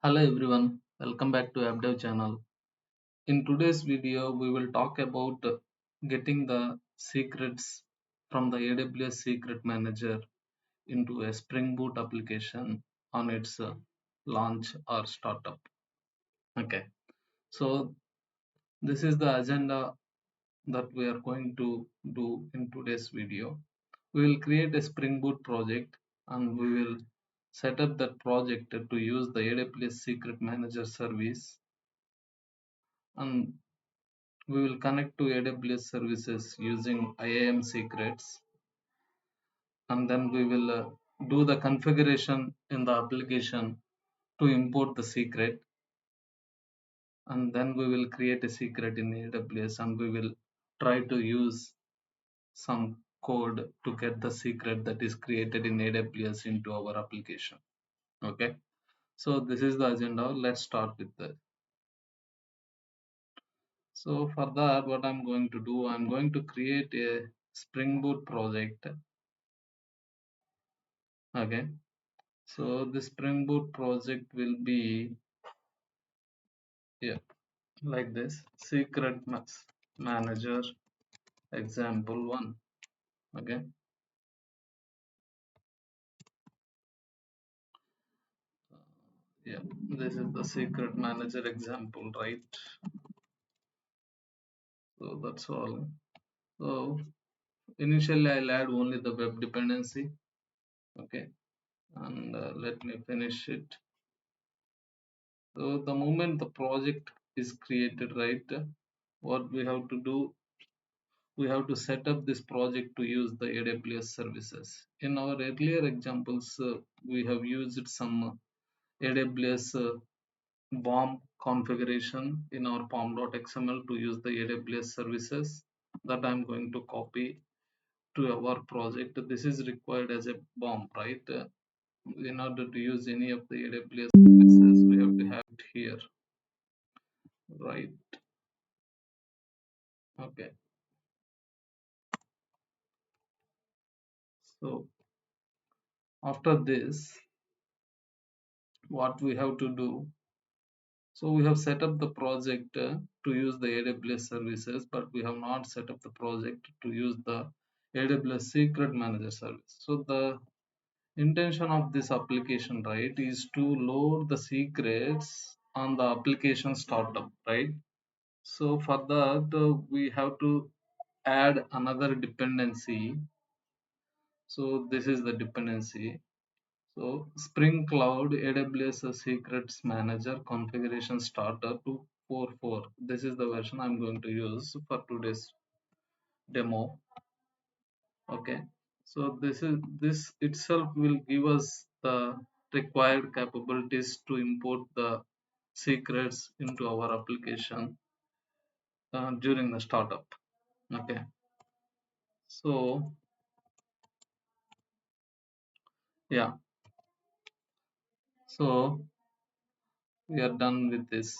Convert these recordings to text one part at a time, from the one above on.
Hello everyone, welcome back to AppDev channel. In today's video, we will talk about getting the secrets from the AWS Secret Manager into a Spring Boot application on its launch or startup. Okay, so this is the agenda that we are going to do in today's video. We will create a Spring Boot project and we will set up that project to use the AWS Secret Manager service, and we will connect to AWS services using IAM secrets, and then we will do the configuration in the application to import the secret, and then we will create a secret in AWS and we will try to use some code to get the secret that is created in AWS into our application. Okay, so this is the agenda. Let's start with that. So for that, what I'm going to do, I'm going to create a Spring Boot project. Okay, so the Spring Boot project will be here like this: secret manager example one. Okay, yeah, this is the secret manager example, right? So that's all. So initially I'll add only the web dependency. Okay, and let me finish it. So the moment the project is created, right, what we have to do, we have to set up this project to use the AWS services. In our earlier examples, we have used some AWS BOM configuration in our pom.xml to use the AWS services that I'm going to copy to our project. This is required as a BOM, right? In order to use any of the AWS services, we have to have it here, right? Okay. So after this, what we have to do, so we have set up the project to use the AWS services, but we have not set up the project to use the AWS Secret Manager service. So the intention of this application, right, is to load the secrets on the application startup, right? So for that, we have to add another dependency. So this is the dependency. So Spring Cloud AWS Secrets Manager Configuration Starter 244. This is the version I'm going to use for today's demo. Okay. So this itself will give us the required capabilities to import the secrets into our application during the startup. Okay. So yeah. So we are done with this,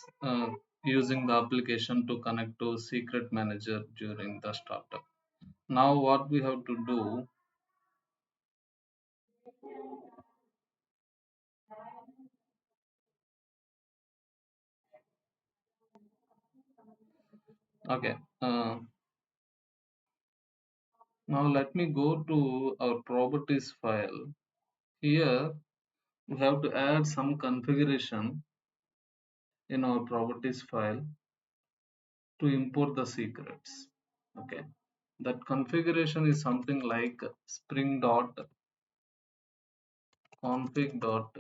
using the application to connect to secret manager during the startup. Now what we have to do, okay, now let me go to our properties file. Here we have to add some configuration in our properties file to import the secrets. Okay, that configuration is something like spring dot config dot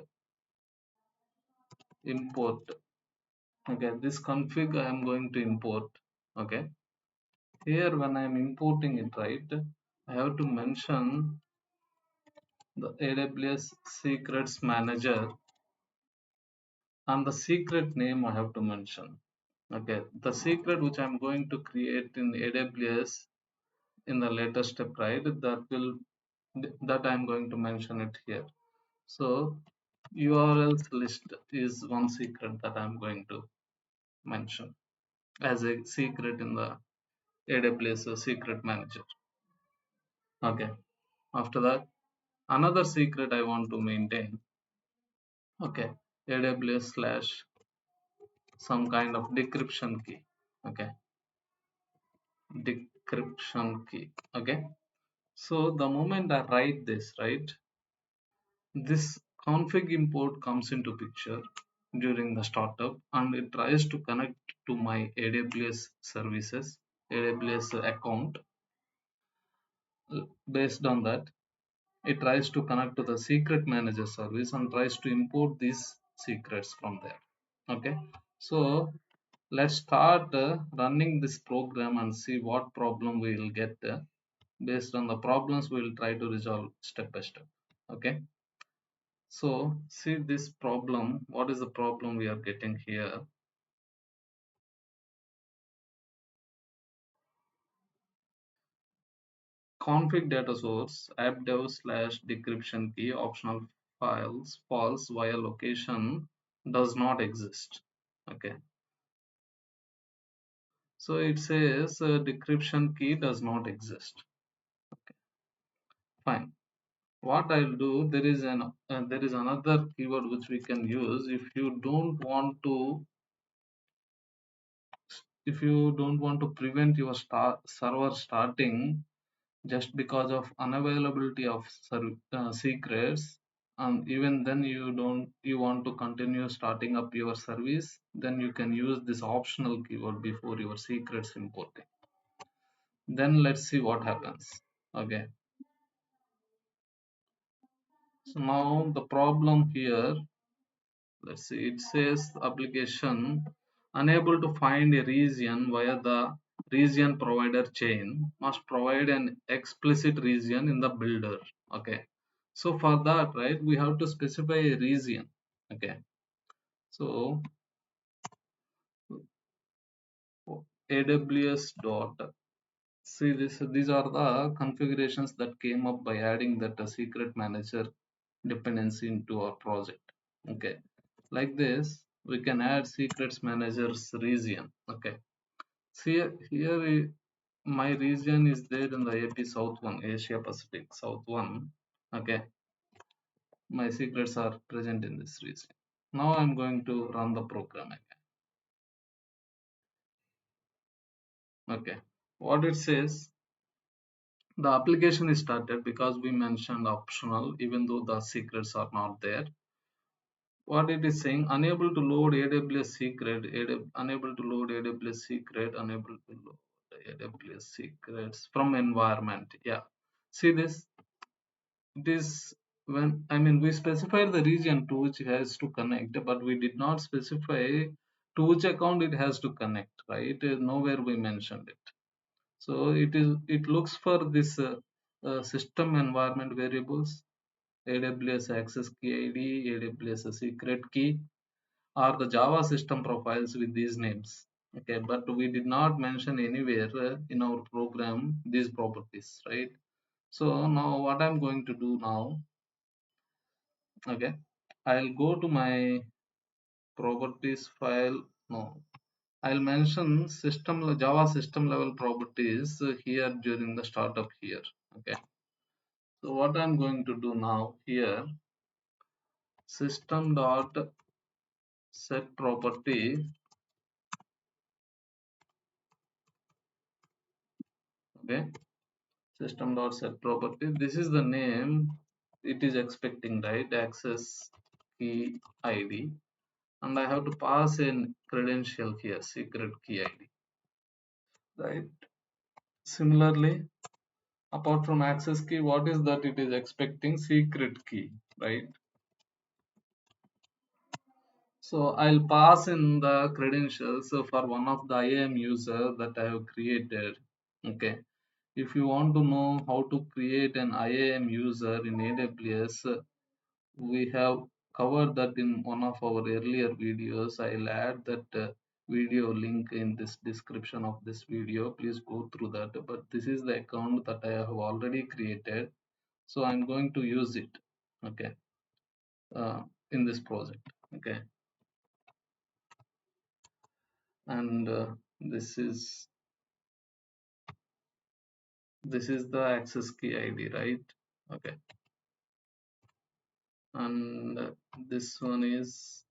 import. Okay, this config I am going to import. Okay, here when I am importing it, right, I have to mention the AWS secrets manager and the secret name I have to mention. Okay, the secret which I'm going to create in AWS in the later step, right, that I'm going to mention it here. So URLs list is one secret that I'm going to mention as a secret in the AWS secret manager. Okay, after that, another secret I want to maintain. Okay, AWS slash some kind of decryption key. Okay, decryption key. Okay, so the moment I write this, right, this config import comes into picture during the startup, and it tries to connect to my AWS services, AWS account. Based on that, it tries to connect to the secret manager service and tries to import these secrets from there. Okay, so let's start running this program and see what problem we will get. Based on the problems, we will try to resolve step by step. Okay, so see this problem. What is the problem we are getting here? Config data source appdev slash decryption key optional files false via location does not exist. Okay, so it says decryption key does not exist. Fine. What I'll do, there is another keyword which we can use. If you don't want to prevent your server starting just because of unavailability of secrets, and even then you want to continue starting up your service, then you can use this optional keyword before your secrets importing. Then let's see what happens. Okay, so now the problem here, let's see, it says application unable to find a region via the region provider chain must provide an explicit region in the builder. Okay, so for that, right, we have to specify a region. Okay, so aws dot, see this, these are the configurations that came up by adding that secret manager dependency into our project. Okay, like this we can add secrets managers region. Okay, see here my region is there in the AP South 1, Asia Pacific South 1. Okay, my secrets are present in this region. Now I'm going to run the program again. Okay, what it says, the application is started because we mentioned optional even though the secrets are not there. What it is saying, unable to load AWS secret, unable to load AWS secret, unable to load AWS secrets from environment. Yeah, see this, it is when, I mean, we specified the region to which it has to connect, but we did not specify to which account it has to connect, right? Nowhere we mentioned it. So it looks for this system environment variables, AWS access key ID, AWS secret key, or the Java system profiles with these names. Okay, but we did not mention anywhere in our program these properties, right? So now what I'm going to do now, okay, I'll go to my properties file. No, I'll mention Java system level properties here during the startup here. Okay, so what I'm going to do now here, system dot set property. Okay, system dot set property, this is the name it is expecting, right? Access key ID, and I have to pass in credential here, secret key ID, right? Similarly, apart from access key, what is that it is expecting? Secret key, right? So I'll pass in the credentials for one of the IAM user that I have created. Okay, if you want to know how to create an IAM user in AWS, we have covered that in one of our earlier videos. I'll add that video link in this description of this video. Please go through that. But this is the account that I have already created, so I'm going to use it. Okay, uh, in this project. Okay, and this is the access key ID, right? Okay, and this one is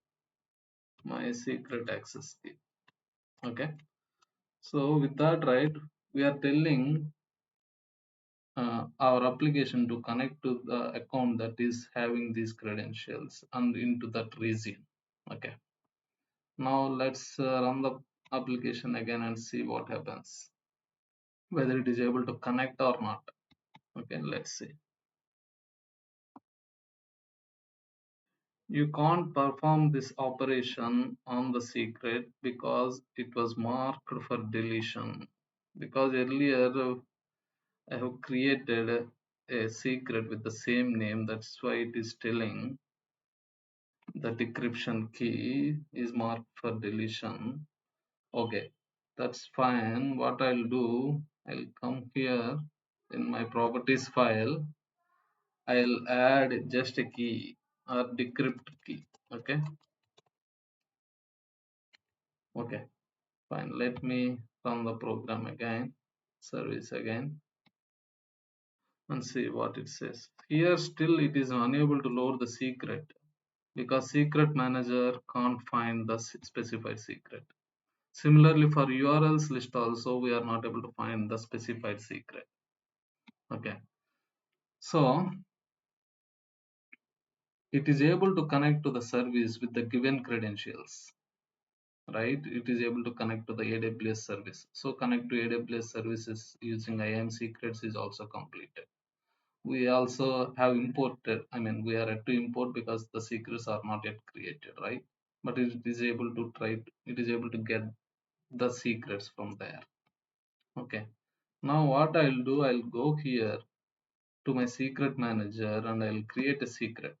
my secret access key. Okay, so with that, right, we are telling our application to connect to the account that is having these credentials and into that region. Okay, now let's run the application again and see what happens, whether it is able to connect or not. Okay, let's see. You can't perform this operation on the secret because it was marked for deletion. Because earlier I have created a secret with the same name, that's why it is telling the decryption key is marked for deletion. Okay, that's fine. What I'll do, I'll come here in my properties file. I'll add just a key or decrypt key. Okay, okay, fine. Let me run the program again, service again, and see what it says. Here, still, it is unable to load the secret because secret manager can't find the specified secret. Similarly, for URLs list also, we are not able to find the specified secret. Okay, so it is able to connect to the service with the given credentials, right? It is able to connect to the AWS service. So connect to AWS services using IAM secrets is also completed. We also have imported, I mean, we are yet to import because the secrets are not yet created, right? But it is able to it is able to get the secrets from there. Okay, now what I'll do, I'll go here to my secret manager and I'll create a secret.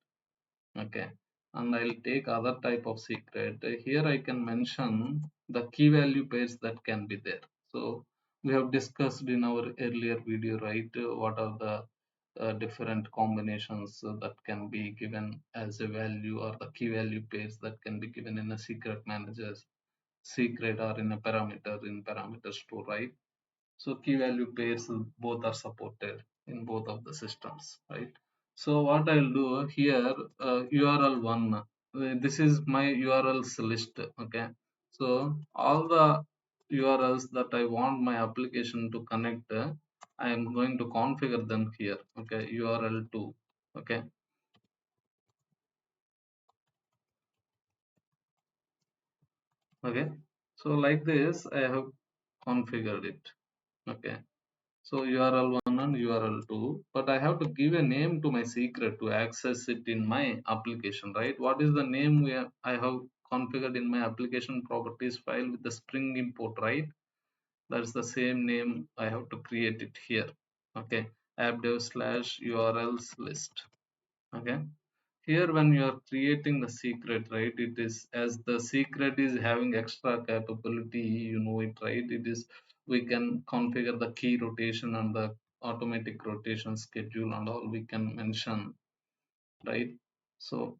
Okay, and I'll take other type of secret. Here I can mention the key value pairs that can be there. So we have discussed in our earlier video, right, what are the different combinations that can be given as a value, or the key value pairs that can be given in a secret manager's secret or in a parameter in parameter store, right? So key value pairs both are supported in both of the systems, right? So what I'll do here, URL one, this is my URLs list. Okay, so all the URLs that I want my application to connect, I am going to configure them here. Okay, URL2. Okay, okay, so like this I have configured it. Okay, so URL1 and URL2, but I have to give a name to my secret to access it in my application, right? What is the name I have configured in my application properties file with the Spring import, right? That's the same name I have to create it here. Okay, appdev slash URLs list. Okay, here when you are creating the secret, right, it is as the secret is having extra capability, you know it, right? It is, we can configure the key rotation and the automatic rotation schedule and all we can mention, right? So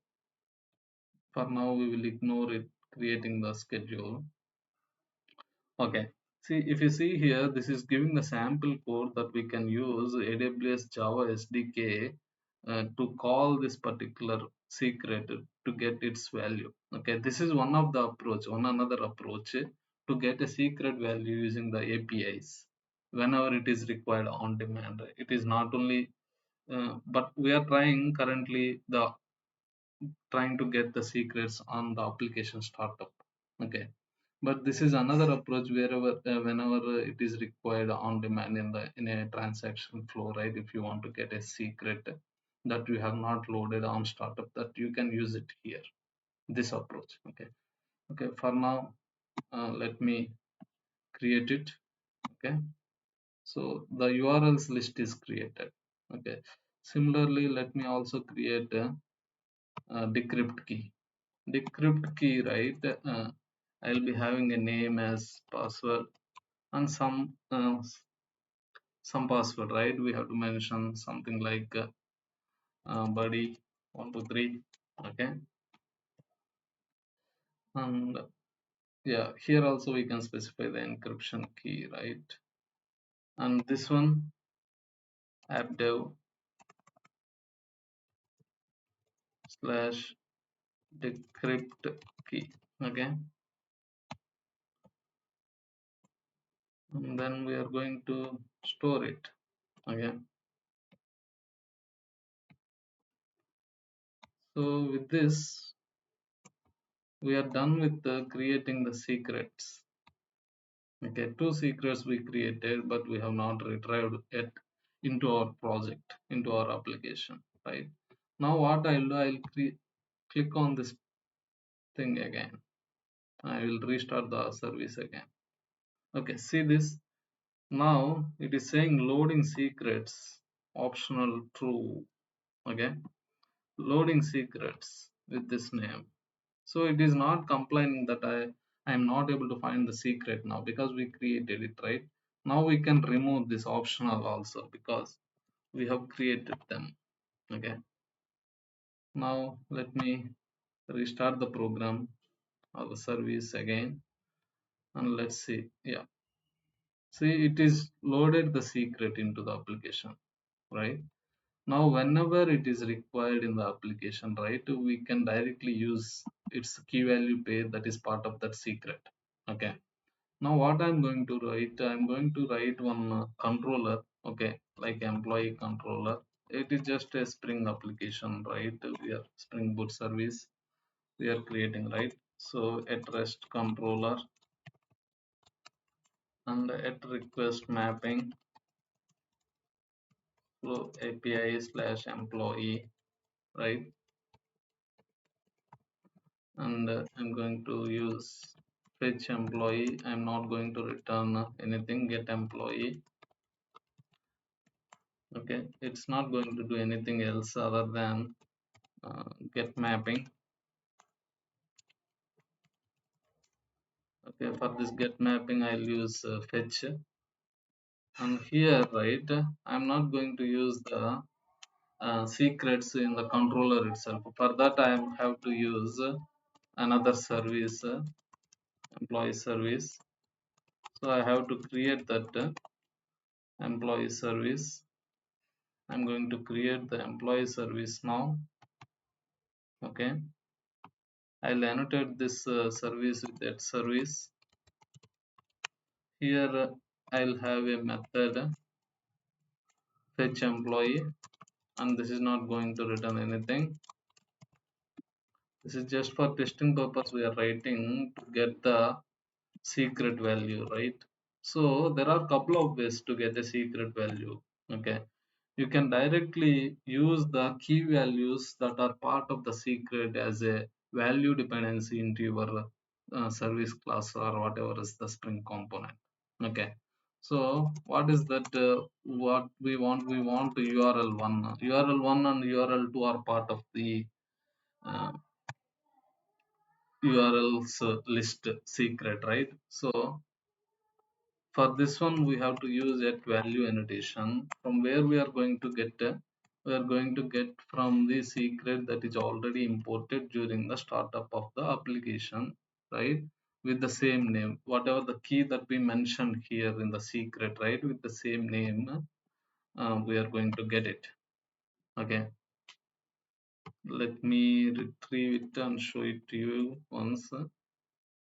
for now we will ignore it creating the schedule. Okay, see, if you see here, this is giving the sample code that we can use AWS Java SDK to call this particular secret to get its value. Okay, this is one of the approach, one another approach to get a secret value using the APIs whenever it is required on demand. It is not only, but we are trying currently the trying to get the secrets on the application startup. Okay, but this is another approach wherever whenever it is required on demand in a transaction flow, right? If you want to get a secret that you have not loaded on startup, that you can use it here, this approach. Okay, okay, for now let me create it. Okay, so the URLs list is created. Okay, similarly let me also create a decrypt key. Decrypt key, right? I'll be having a name as password and some password, right? We have to mention something like buddy 123. Okay, and yeah, here also we can specify the encryption key, right? And this one appdev slash decrypt key. Okay, and then we are going to store it. Okay, so with this we are done with creating the secrets. Okay, two secrets we created, but we have not retrieved it into our project, into our application, right? Now what I'll do, click on this thing again. I will restart the service again. Okay, see this. Now it is saying loading secrets, optional true. Okay, loading secrets with this name. So it is not complaining that I am not able to find the secret now because we created it, right? Now we can remove this optional also because we have created them. Okay, now let me restart the program or the service again, and let's see. Yeah, see, it is loaded the secret into the application, right? Now whenever it is required in the application, right, we can directly use its key value pair that is part of that secret. Okay, now what I'm going to write, I'm going to write one controller. Okay, like employee controller. It is just a Spring application, right? We are Spring Boot service we are creating, right? So at rest controller and at request mapping flow API slash employee, right? And I'm going to use fetch employee. I'm not going to return anything. Get employee. Okay, it's not going to do anything else other than get mapping. Okay, for this get mapping I'll use fetch, and here, right, I'm not going to use the secrets in the controller itself. For that I have to use another service, employee service. So I have to create that employee service. I'm going to create the employee service now. Okay, I'll annotate this service with that service. Here I'll have a method fetch employee, and this is not going to return anything. This is just for testing purpose we are writing to get the secret value, right? So there are a couple of ways to get a secret value. Okay, you can directly use the key values that are part of the secret as a value dependency into your service class or whatever is the Spring component. Okay, so what is that? What we want URL1. URL1 and URL2 are part of the uh, URLs list secret, right? So for this one we have to use at value annotation, from where we are going to get we are going to get from the secret that is already imported during the startup of the application, right? With the same name, whatever the key that we mentioned here in the secret, right, with the same name, we are going to get it. Okay, let me retrieve it and show it to you once.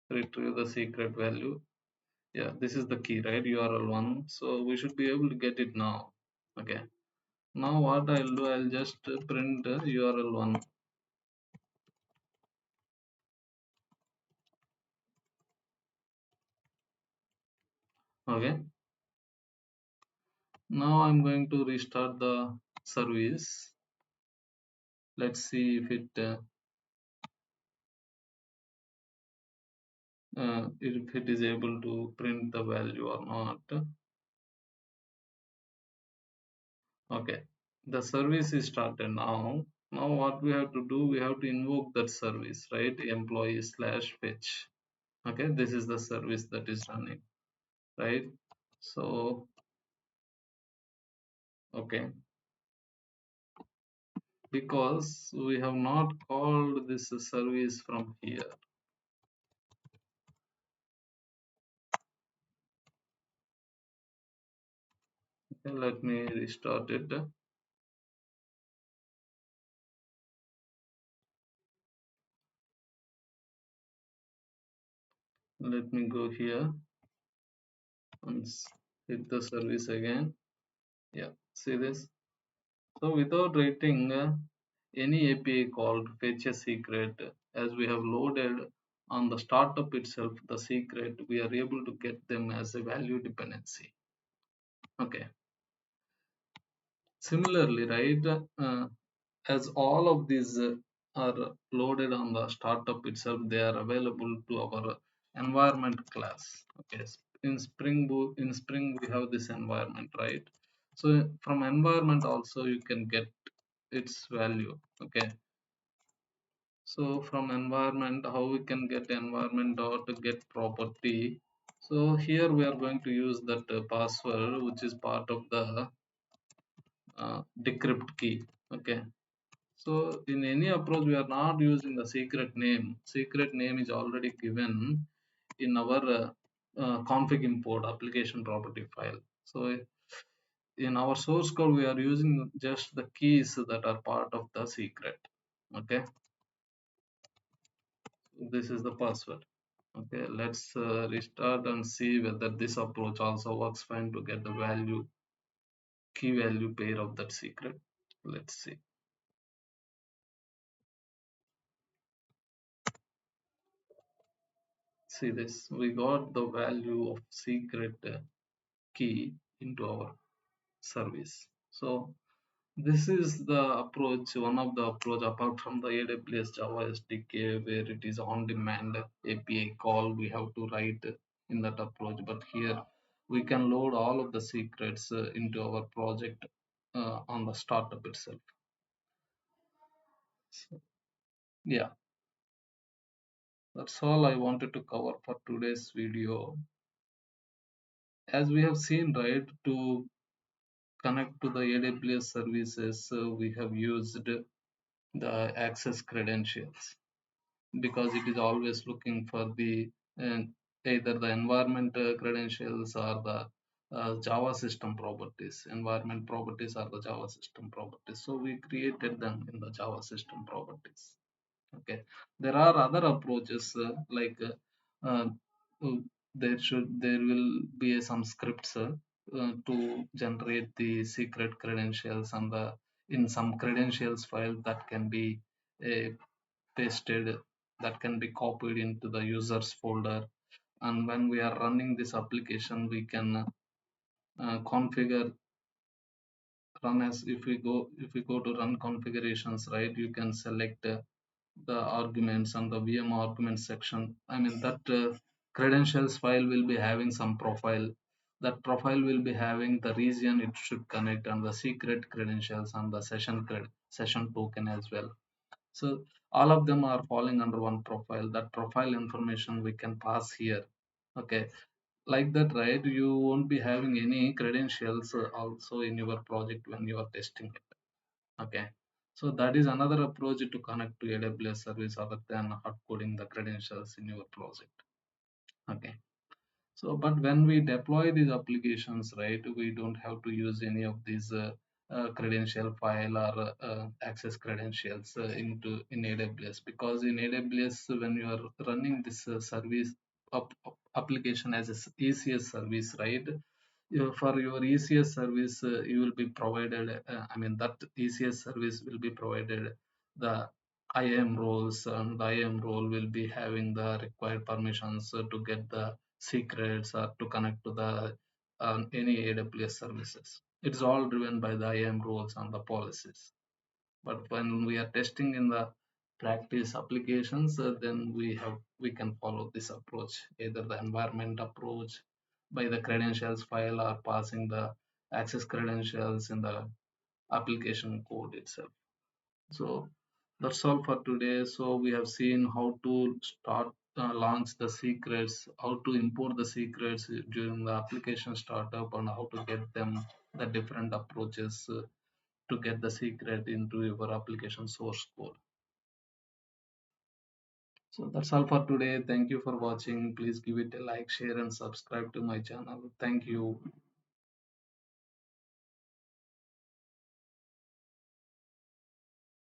Retrieve the secret value. Yeah, this is the key, right? URL1. So we should be able to get it now. Okay, now what I'll do, I'll just print URL1. Okay, now I'm going to restart the service. Let's see if it is able to print the value or not. Okay, the service is started now. Now what we have to do, we have to invoke that service, right? Employee slash fetch. Okay, this is the service that is running, right? So okay, because we have not called this service from here. Okay, let me restart it. Let me go here and hit the service again. Yeah, see this. So without writing any API called fetch a secret, as we have loaded on the startup itself the secret, we are able to get them as a value dependency. Okay. Similarly, right, as all of these are loaded on the startup itself, they are available to our environment class. Okay, in Spring we have this environment, right? So from environment also you can get its value. Okay, so from environment, how we can get environment dot get property. So here we are going to use that password, which is part of the decrypt key. Okay, so in any approach we are not using the secret name. Secret name is already given in our config import application property file. So in our source code we are using just the keys that are part of the secret. Okay, this is the password. Okay, let's restart and see whether this approach also works fine to get the value key value pair of that secret. Let's see. See this, we got the value of secret key into our service. So this is the approach, one of the approach apart from the AWS Java SDK, where it is on demand API call we have to write in that approach. But here we can load all of the secrets into our project on the startup itself. So, yeah, that's all I wanted to cover for today's video. As we have seen, right, to connect to the AWS services, we have used the access credentials, because it is always looking for the uh, either the environment credentials or the Java system properties. Environment properties are the Java system properties. So we created them in the Java system properties. Okay, there are other approaches like uh, uh, there will be some scripts to generate the secret credentials and the in some credentials file that can be uh, pasted, that can be copied into the users folder, and when we are running this application we can configure run as if we go to run configurations, right, you can select the arguments and the VM arguments section. I mean that credentials file will be having some profile. That profile will be having the region it should connect and the secret credentials and the session token as well. So all of them are falling under one profile. That profile information we can pass here. Okay, like that, right? You won't be having any credentials also in your project when you are testing it. Okay, so that is another approach to connect to AWS service other than hard coding the credentials in your project. Okay, so but when we deploy these applications, right, we don't have to use any of these credential file or access credentials into in AWS, because in AWS when you are running this service application as a ECS service, right, for your ECS service, you will be provided, I mean, that ECS service will be provided the IAM roles, and the IAM role will be having the required permissions to get the secrets or to connect to the any AWS services. It's all driven by the IAM rules and the policies. But when we are testing in the practice applications, then we can follow this approach, either the environment approach by the credentials file or passing the access credentials in the application code itself. So that's all for today. So we have seen how to start launch the secrets, how to import the secrets during the application startup, and how to get them, the different approaches to get the secret into your application source code. So that's all for today. Thank you for watching. Please give it a like, share, and subscribe to my channel. Thank you.